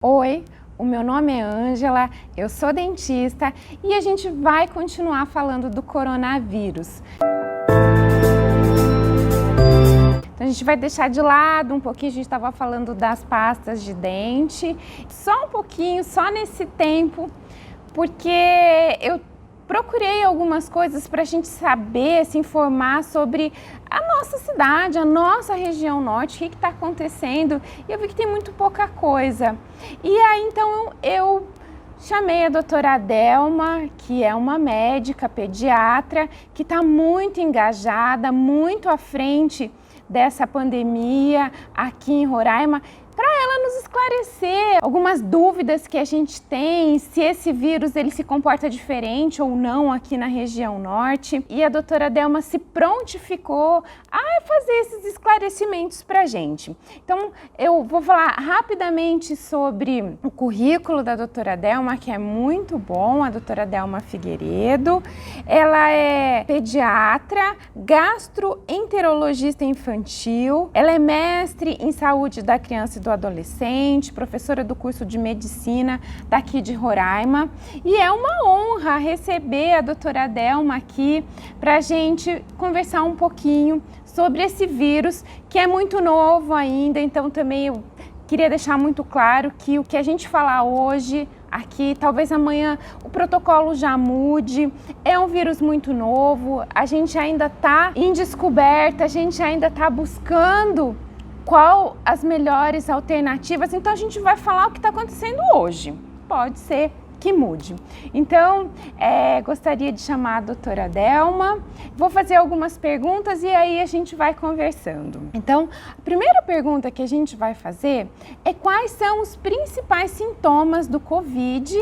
Oi, o meu nome é Ângela, eu sou dentista e a gente vai continuar falando do coronavírus. Então a gente vai deixar de lado um pouquinho, a gente estava falando das pastas de dente, só um pouquinho, só nesse tempo, porque eu procurei algumas coisas para a gente saber, se informar sobre a nossa cidade, a nossa região norte, o que está acontecendo, e eu vi que tem muito pouca coisa. E aí então eu chamei a doutora Adelma, que é uma médica pediatra, que está muito engajada, muito à frente dessa pandemia aqui em Roraima, para ela nos esclarecer algumas dúvidas que a gente tem, se esse vírus ele se comporta diferente ou não aqui na região norte. E a doutora Adelma se prontificou a fazer esses esclarecimentos para a gente. Então eu vou falar rapidamente sobre o currículo da doutora Adelma, que é muito bom, a doutora Adelma Figueiredo. Ela é pediatra, gastroenterologista infantil, ela é mestre em saúde da criança e do adolescente, professora do curso de medicina daqui de Roraima, e é uma honra receber a doutora Adelma aqui para a gente conversar um pouquinho sobre esse vírus que é muito novo ainda. Então também eu queria deixar muito claro que o que a gente falar hoje aqui, talvez amanhã o protocolo já mude, é um vírus muito novo, a gente ainda está em descoberta, a gente ainda está buscando qual as melhores alternativas, então a gente vai falar o que está acontecendo hoje, pode ser que mude. Então, gostaria de chamar a doutora Adelma, vou fazer algumas perguntas e aí a gente vai conversando. Então, a primeira pergunta que a gente vai fazer é quais são os principais sintomas do Covid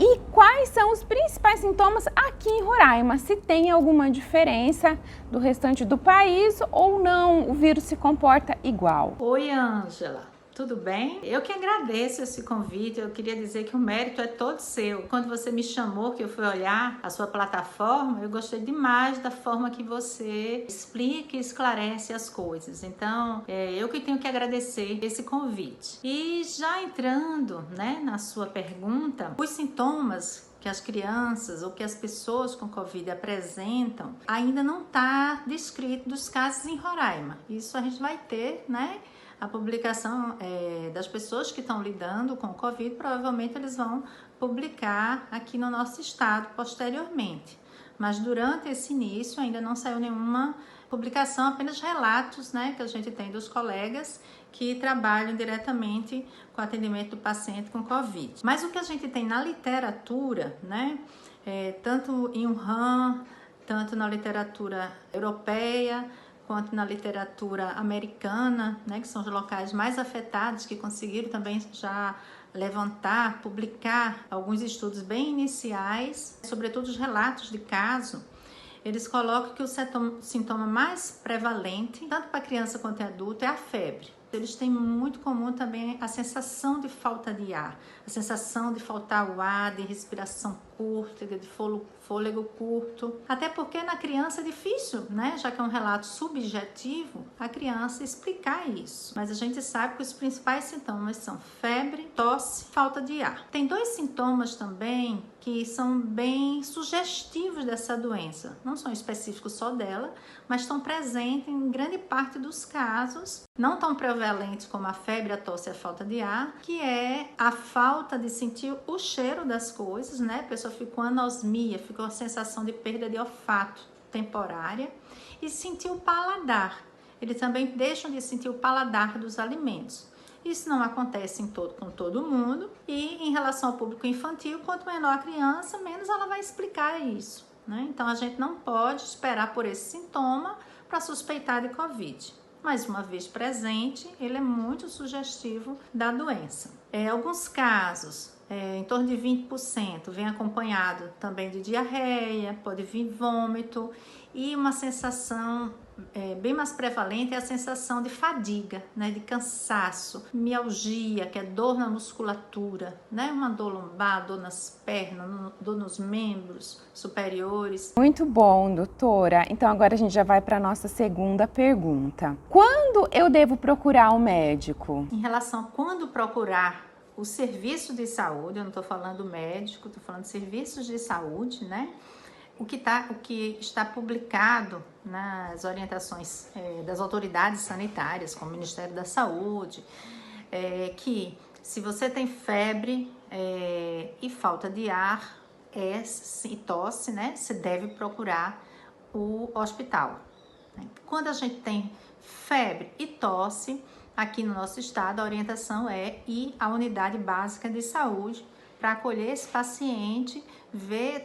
e quais são os principais sintomas aqui em Roraima, se tem alguma diferença do restante do país ou não, o vírus se comporta igual. Oi, Ângela. Tudo bem? Eu que agradeço esse convite, eu queria dizer que o mérito é todo seu. Quando você me chamou, que eu fui olhar a sua plataforma, eu gostei demais da forma que você explica e esclarece as coisas. Então, eu que tenho que agradecer esse convite. E já entrando, na sua pergunta, os sintomas que as crianças ou que as pessoas com Covid apresentam, ainda não está descrito dos casos em Roraima. Isso a gente vai ter, a publicação das pessoas que estão lidando com o Covid, provavelmente eles vão publicar aqui no nosso estado posteriormente. Mas durante esse início ainda não saiu nenhuma publicação, apenas relatos, que a gente tem dos colegas que trabalham diretamente com o atendimento do paciente com Covid. Mas o que a gente tem na literatura, tanto em Wuhan, tanto na literatura europeia, quanto na literatura americana, que são os locais mais afetados, que conseguiram também já levantar, publicar alguns estudos bem iniciais, sobretudo os relatos de caso, eles colocam que o sintoma mais prevalente, tanto para criança quanto adulto, é a febre. Eles têm muito comum também a sensação de falta de ar, a sensação de faltar o ar, de respiração curta, de fôlego curto. Até porque na criança é difícil, já que é um relato subjetivo, a criança explicar isso. Mas a gente sabe que os principais sintomas são febre, tosse, falta de ar. Tem dois sintomas também que são bem sugestivos dessa doença. Não são específicos só dela, mas estão presentes em grande parte dos casos, não tão prevalentes como a febre, a tosse e a falta de ar, que é a falta de sentir o cheiro das coisas, A pessoa fica com anosmia, fica com a sensação de perda de olfato temporária e sentir o paladar. Eles também deixam de sentir o paladar dos alimentos. Isso não acontece com todo mundo e em relação ao público infantil, quanto menor a criança, menos ela vai explicar isso, Então a gente não pode esperar por esse sintoma para suspeitar de Covid. Mas uma vez presente, ele é muito sugestivo da doença. Em alguns casos, em torno de 20%, vem acompanhado também de diarreia, pode vir vômito e uma sensação bem mais prevalente é a sensação de fadiga, de cansaço, mialgia, que é dor na musculatura, uma dor lombar, dor nas pernas, dor nos membros superiores. Muito bom, doutora. Então agora a gente já vai para a nossa segunda pergunta. Quando eu devo procurar um médico? Em relação a quando procurar o serviço de saúde, eu não estou falando médico, estou falando de serviços de saúde, né? O que está publicado nas orientações das autoridades sanitárias, como o Ministério da Saúde, que se você tem febre e falta de ar e tosse, né, você deve procurar o hospital. Quando a gente tem febre e tosse, aqui no nosso estado, a orientação é ir à unidade básica de saúde para acolher esse paciente,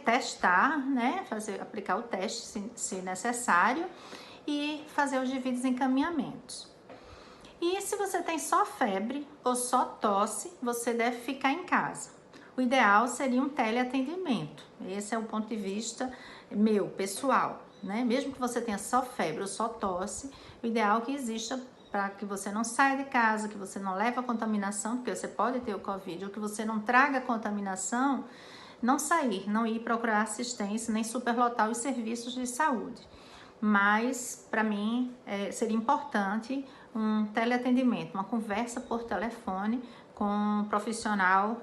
testar, né, aplicar o teste se necessário e fazer os devidos encaminhamentos. E se você tem só febre ou só tosse, você deve ficar em casa. O ideal seria um teleatendimento. Esse é o ponto de vista meu, pessoal, né? Mesmo que você tenha só febre ou só tosse, o ideal é que exista para que você não saia de casa, que você não leve a contaminação, porque você pode ter o Covid, ou que você não traga a contaminação, não sair, não ir procurar assistência, nem superlotar os serviços de saúde. Mas, para mim, seria importante um teleatendimento, uma conversa por telefone com um profissional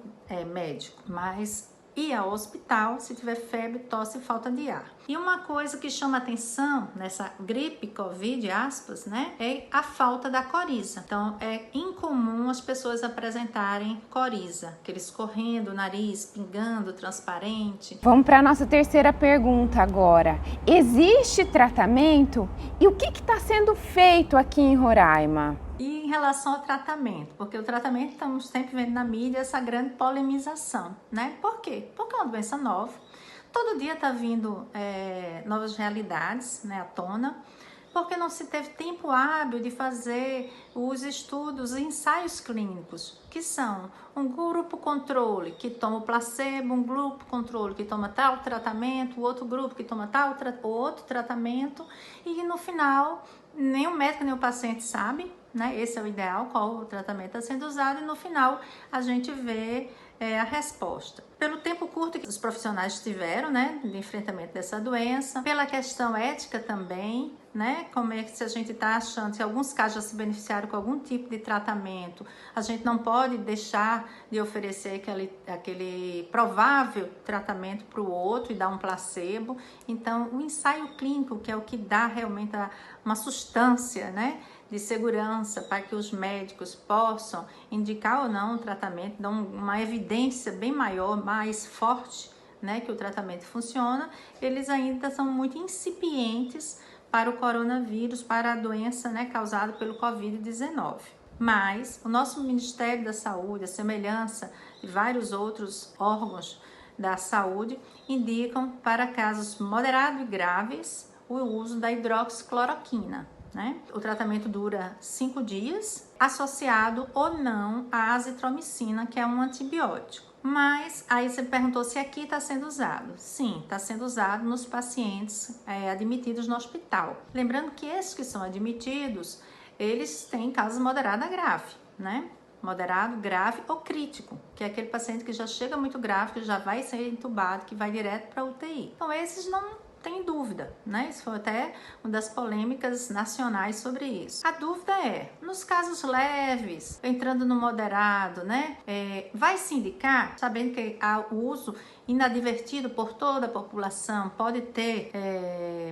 médico, mas ir ao hospital se tiver febre, tosse e falta de ar. E uma coisa que chama atenção nessa gripe Covid, aspas, né, é a falta da coriza. Então, é incomum as pessoas apresentarem coriza, aquele escorrendo o nariz, pingando, transparente. Vamos para a nossa terceira pergunta agora. Existe tratamento? E o que está sendo feito aqui em Roraima? E em relação ao tratamento, porque o tratamento estamos sempre vendo na mídia essa grande polemização, né? Por quê? Porque é uma doença nova, todo dia está vindo novas realidades, né, à tona, porque não se teve tempo hábil de fazer os estudos, os ensaios clínicos, que são um grupo controle que toma o placebo, um grupo controle que toma tal tratamento, o outro grupo que toma outro tratamento, e no final nem o médico nem o paciente sabe, né? Esse é o ideal, qual o tratamento está sendo usado, e no final a gente vê a resposta. Pelo tempo curto que os profissionais tiveram, né, de enfrentamento dessa doença, pela questão ética também, né, como é que se a gente está achando que alguns casos já se beneficiaram com algum tipo de tratamento, a gente não pode deixar de oferecer aquele provável tratamento para o outro e dar um placebo. Então, o ensaio clínico, que é o que dá realmente uma substância, né, de segurança para que os médicos possam indicar ou não um tratamento, dão uma evidência bem maior, mais forte, né, que o tratamento funciona, eles ainda são muito incipientes para o coronavírus, para a doença, né, causada pelo Covid-19. Mas o nosso Ministério da Saúde, a semelhança de vários outros órgãos da saúde, indicam para casos moderados e graves o uso da hidroxicloroquina. Né? O tratamento dura 5 dias, associado ou não à azitromicina, que é um antibiótico. Mas aí você perguntou se aqui está sendo usado. Sim, está sendo usado nos pacientes admitidos no hospital. Lembrando que esses que são admitidos, eles têm casos moderado a grave, né? Moderado, grave ou crítico, que é aquele paciente que já chega muito grave, que já vai ser entubado, que vai direto para a UTI. Então, esses não tem dúvida, né? Isso foi até uma das polêmicas nacionais sobre isso. A dúvida é, nos casos leves, entrando no moderado, né? Vai se indicar, sabendo que o uso inadvertido por toda a população pode ter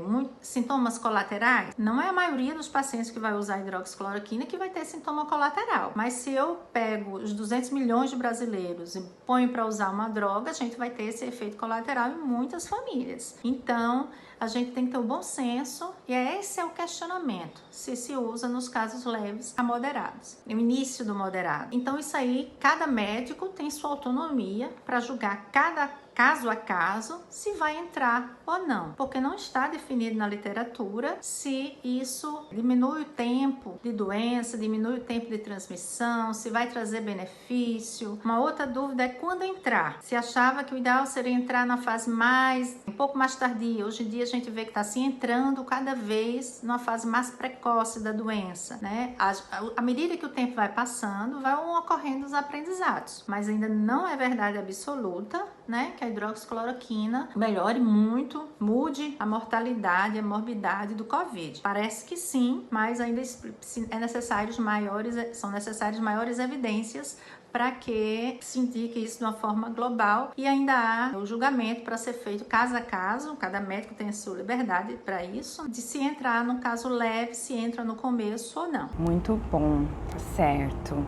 muitos sintomas colaterais? Não é a maioria dos pacientes que vai usar hidroxicloroquina que vai ter sintoma colateral. Mas se eu pego os 200 milhões de brasileiros e ponho para usar uma droga, a gente vai ter esse efeito colateral em muitas famílias. Então, a gente tem que ter o bom senso, e esse é o questionamento, se usa nos casos leves a moderados, no início do moderado. Então, isso aí, cada médico tem sua autonomia para julgar cada caso a caso, se vai entrar ou não, porque não está definido na literatura se isso diminui o tempo de doença, diminui o tempo de transmissão, se vai trazer benefício. Uma outra dúvida é quando entrar. Se achava que o ideal seria entrar na fase um pouco mais tardia. Hoje em dia a gente vê que está se entrando cada vez numa fase mais precoce da doença, né? À medida que o tempo vai passando, vão ocorrendo os aprendizados, mas ainda não é verdade absoluta, né, que a hidroxicloroquina melhore muito, mude a mortalidade e a morbidade do Covid. Parece que sim, mas ainda são necessárias maiores evidências para que se indique isso de uma forma global, e ainda há o julgamento para ser feito caso a caso, cada médico tem a sua liberdade para isso, de se entrar no caso leve, se entra no começo ou não. Muito bom, certo.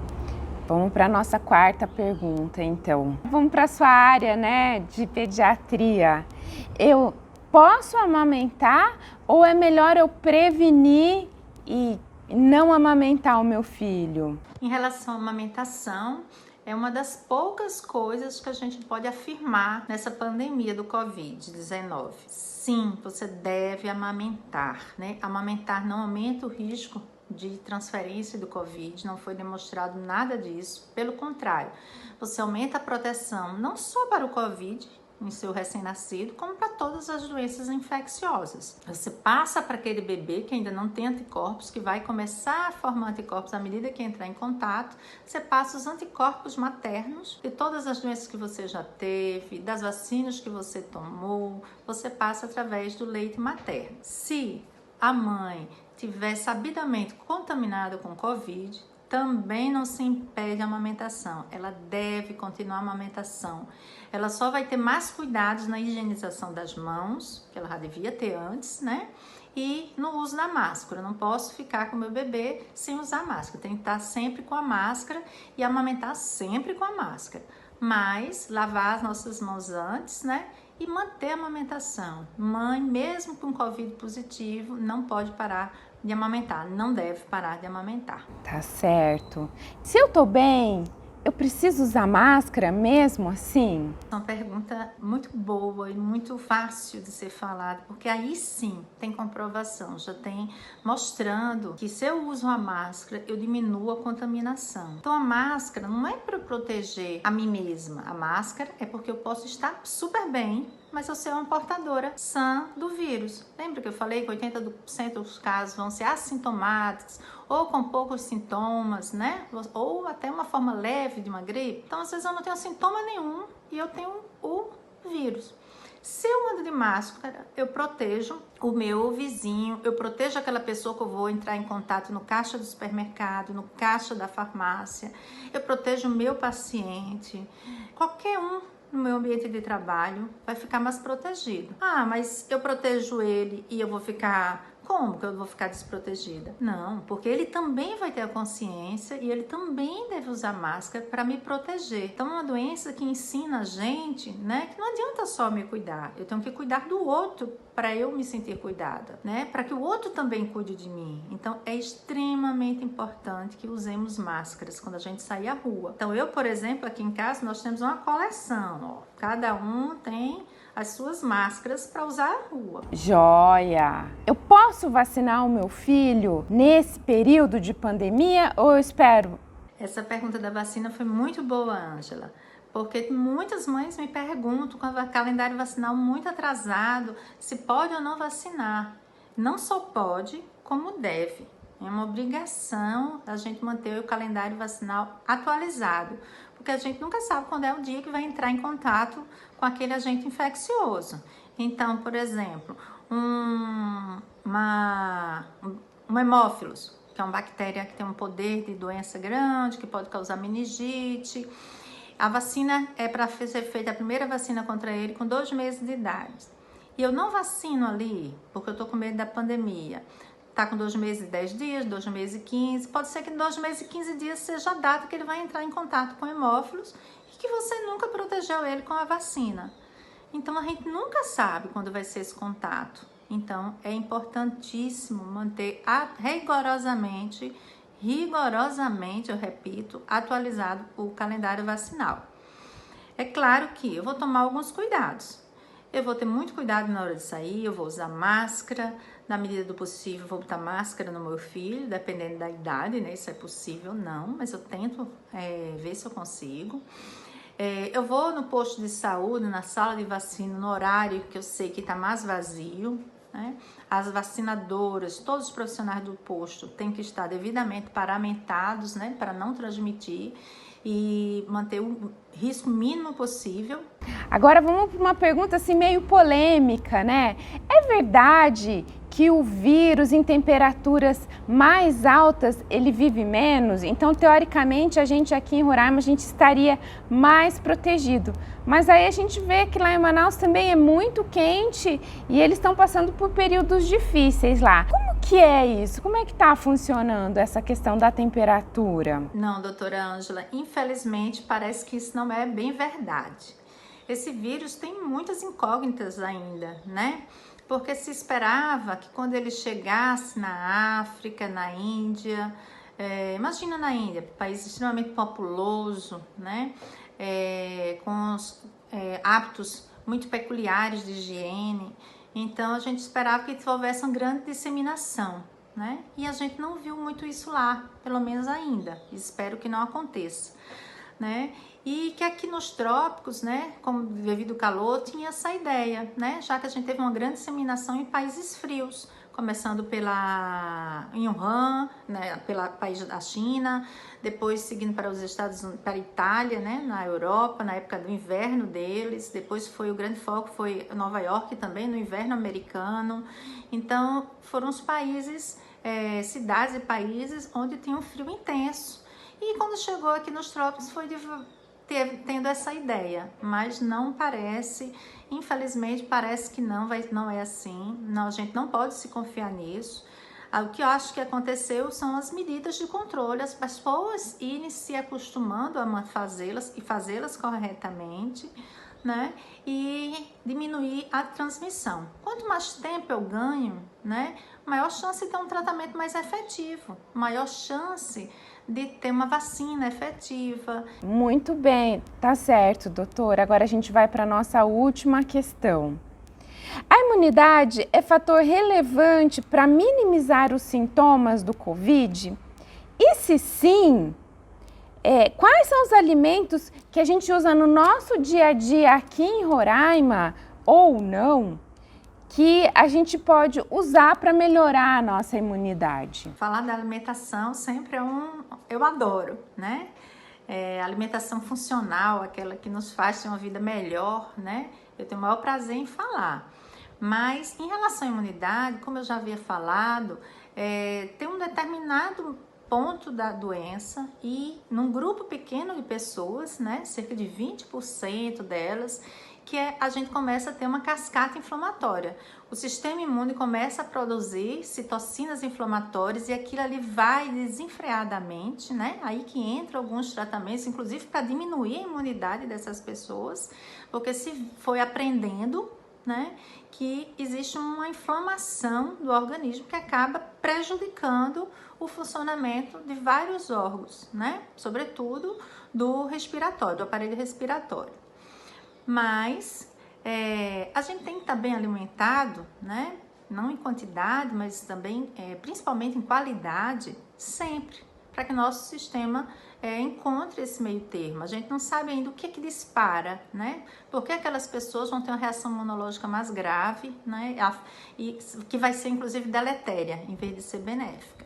Vamos para a nossa quarta pergunta, então. Vamos para a sua área, né, de pediatria. Eu posso amamentar ou é melhor eu prevenir e não amamentar o meu filho? Em relação à amamentação, é uma das poucas coisas que a gente pode afirmar nessa pandemia do Covid-19. Sim, você deve amamentar, né? Amamentar não aumenta o risco de transferência do Covid, não foi demonstrado nada disso. Pelo contrário, você aumenta a proteção não só para o Covid, em seu recém-nascido, como para todas as doenças infecciosas. Você passa para aquele bebê que ainda não tem anticorpos, que vai começar a formar anticorpos à medida que entrar em contato, você passa os anticorpos maternos de todas as doenças que você já teve, das vacinas que você tomou, você passa através do leite materno. Se a mãe tiver sabidamente contaminada com Covid, também não se impede a amamentação, ela deve continuar a amamentação. Ela só vai ter mais cuidados na higienização das mãos, que ela já devia ter antes, né? E no uso da máscara. Eu não posso ficar com o meu bebê sem usar máscara, tem que estar sempre com a máscara e amamentar sempre com a máscara. Mas lavar as nossas mãos antes, né? E manter a amamentação. Mãe, mesmo com Covid positivo, não pode parar de amamentar, não deve parar de amamentar. Tá certo. Se eu tô bem, eu preciso usar máscara mesmo assim? É uma pergunta muito boa e muito fácil de ser falada, porque aí sim tem comprovação, já tem mostrando que se eu uso a máscara, eu diminuo a contaminação. Então a máscara não é para proteger a mim mesma, a máscara é porque eu posso estar super bem, mas eu ser uma portadora sã do vírus. Lembra que eu falei que 80% dos casos vão ser assintomáticos ou com poucos sintomas, né? Ou até uma forma leve de uma gripe. Então, às vezes eu não tenho sintoma nenhum e eu tenho o vírus. Se eu ando de máscara, eu protejo o meu vizinho, eu protejo aquela pessoa que eu vou entrar em contato no caixa do supermercado, no caixa da farmácia, eu protejo o meu paciente, qualquer um no meu ambiente de trabalho vai ficar mais protegido. Ah, mas eu protejo ele e eu vou ficar... Como que eu vou ficar desprotegida? Não, porque ele também vai ter a consciência e ele também deve usar máscara para me proteger. Então é uma doença que ensina a gente, né, que não adianta só me cuidar, eu tenho que cuidar do outro para eu me sentir cuidada, né, para que o outro também cuide de mim. Então é extremamente importante que usemos máscaras quando a gente sair à rua. Então eu, por exemplo, aqui em casa nós temos uma coleção, ó, cada um tem as suas máscaras para usar à rua. Joia! Eu posso vacinar o meu filho nesse período de pandemia ou eu espero? Essa pergunta da vacina foi muito boa, Ângela, porque muitas mães me perguntam com o calendário vacinal muito atrasado, se pode ou não vacinar. Não só pode, como deve. É uma obrigação a gente manter o calendário vacinal atualizado, porque a gente nunca sabe quando é o dia que vai entrar em contato com aquele agente infeccioso. Então, por exemplo, um hemófilos, que é uma bactéria que tem um poder de doença grande, que pode causar meningite. A vacina é para ser feita a primeira vacina contra ele com 2 meses de idade. E eu não vacino ali, porque eu estou com medo da pandemia. Está com 2 meses e 10 dias, 2 meses e 15. Pode ser que em 2 meses e 15 dias seja a data que ele vai entrar em contato com hemófilos e que você nunca protegeu ele com a vacina. Então, a gente nunca sabe quando vai ser esse contato. Então, é importantíssimo manter rigorosamente, eu repito, atualizado o calendário vacinal. É claro que eu vou tomar alguns cuidados. Eu vou ter muito cuidado na hora de sair, eu vou usar máscara, na medida do possível vou botar máscara no meu filho, dependendo da idade, né? Isso é possível, não, mas eu tento ver se eu consigo. Eu vou no posto de saúde, na sala de vacina, no horário que eu sei que está mais vazio, né? As vacinadoras, todos os profissionais do posto têm que estar devidamente paramentados, né? Para não transmitir e manter o risco mínimo possível. Agora vamos para uma pergunta assim meio polêmica, né? É verdade que o vírus em temperaturas mais altas ele vive menos? Então, teoricamente, a gente aqui em Roraima a gente estaria mais protegido. Mas aí a gente vê que lá em Manaus também é muito quente e eles estão passando por períodos difíceis lá. Como que é isso? Como é que está funcionando essa questão da temperatura? Não, doutora Ângela, infelizmente parece que isso não é bem verdade. Esse vírus tem muitas incógnitas ainda, né? Porque se esperava que quando ele chegasse na África, na Índia, imagina na Índia, país extremamente populoso, né? Com hábitos muito peculiares de higiene. Então a gente esperava que houvesse uma grande disseminação, né? E a gente não viu muito isso lá, pelo menos ainda. Espero que não aconteça, né? E que aqui nos trópicos, né, como devido ao calor, tinha essa ideia, né? Já que a gente teve uma grande disseminação em países frios, começando em Wuhan, né, pelo país da China, depois seguindo para os Estados Unidos, para a Itália, né, na Europa, na época do inverno deles, depois o grande foco foi Nova York também, no inverno americano. Então, foram os países, cidades e países onde tinha um frio intenso. E quando chegou aqui nos trópicos foi tendo essa ideia, mas não parece, infelizmente parece que não é assim, não, a gente não pode se confiar nisso. O que eu acho que aconteceu são as medidas de controle, as pessoas irem se acostumando a fazê-las corretamente, né? E diminuir a transmissão. Quanto mais tempo eu ganho, né, maior chance de ter um tratamento mais efetivo, maior chance de ter uma vacina efetiva. Muito bem, tá certo, doutora. Agora a gente vai para a nossa última questão. A imunidade é fator relevante para minimizar os sintomas do Covid? E se sim, quais são os alimentos que a gente usa no nosso dia a dia aqui em Roraima ou não, que a gente pode usar para melhorar a nossa imunidade? Falar da alimentação sempre eu adoro, né? Alimentação funcional, aquela que nos faz ter uma vida melhor, né? Eu tenho o maior prazer em falar. Mas em relação à imunidade, como eu já havia falado, tem um determinado ponto da doença e num grupo pequeno de pessoas, né, cerca de 20% delas, que a gente começa a ter uma cascata inflamatória. O sistema imune começa a produzir citocinas inflamatórias e aquilo ali vai desenfreadamente, né? Aí que entra alguns tratamentos, inclusive para diminuir a imunidade dessas pessoas, porque se foi aprendendo, né, que existe uma inflamação do organismo que acaba prejudicando o funcionamento de vários órgãos, né? Sobretudo do respiratório, do aparelho respiratório. Mas a gente tem que estar bem alimentado, né? Não em quantidade, mas também, principalmente em qualidade, sempre, para que nosso sistema encontre esse meio termo. A gente não sabe ainda o que dispara, né? Porque aquelas pessoas vão ter uma reação imunológica mais grave, né? E que vai ser, inclusive, deletéria, em vez de ser benéfica.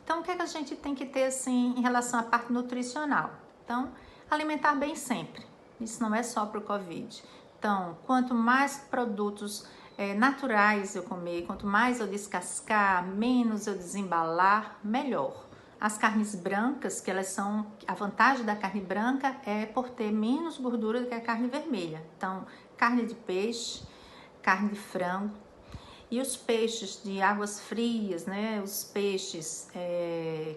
Então, o que a gente tem que ter, assim, em relação à parte nutricional? Então, alimentar bem sempre. Isso não é só para o Covid. Então, quanto mais produtos naturais eu comer, quanto mais eu descascar, menos eu desembalar, melhor. As carnes brancas, que elas são... A vantagem da carne branca é por ter menos gordura do que a carne vermelha. Então, carne de peixe, carne de frango. E os peixes de águas frias, né? Os peixes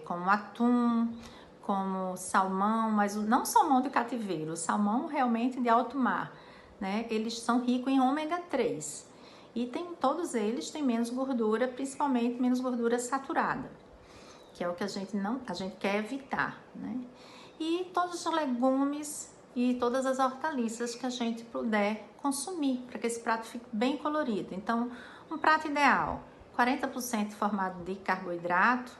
como atum, como salmão, mas não salmão de cativeiro, salmão realmente de alto mar, né? Eles são ricos em ômega 3 e todos eles têm menos gordura, principalmente menos gordura saturada, que é o que a gente quer evitar, né? E todos os legumes e todas as hortaliças que a gente puder consumir, para que esse prato fique bem colorido. Então, um prato ideal, 40% formado de carboidrato,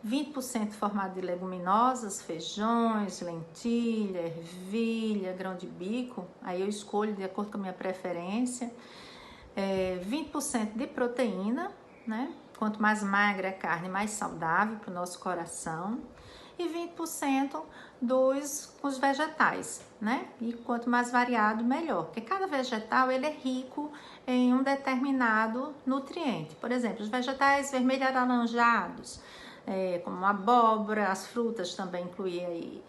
20% formado de leguminosas, feijões, lentilha, ervilha, grão de bico, aí eu escolho de acordo com a minha preferência, 20% de proteína, né? Quanto mais magra a carne, mais saudável para o nosso coração, e 20% os vegetais, né? E quanto mais variado, melhor, porque cada vegetal ele é rico em um determinado nutriente. Por exemplo, os vegetais vermelhos alaranjados, como abóbora, as frutas também incluem aí,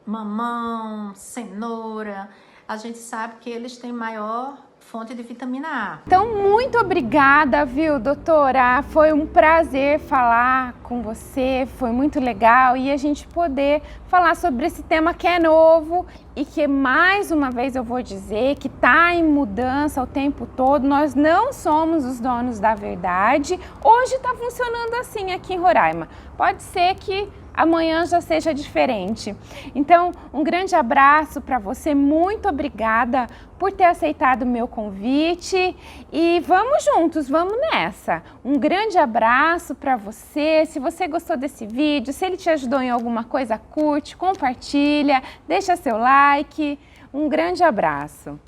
mamão, cenoura, a gente sabe que eles têm maior fonte de vitamina A. Então, muito obrigada, viu, doutora? Foi um prazer falar com você, foi muito legal e a gente poder falar sobre esse tema que é novo e que, mais uma vez, eu vou dizer que está em mudança o tempo todo. Nós não somos os donos da verdade. Hoje está funcionando assim aqui em Roraima. Pode ser que amanhã já seja diferente. Então, um grande abraço para você, muito obrigada por ter aceitado o meu convite e vamos juntos, vamos nessa. Um grande abraço para você. Se você gostou desse vídeo, se ele te ajudou em alguma coisa, curte, compartilha, deixa seu like. Um grande abraço.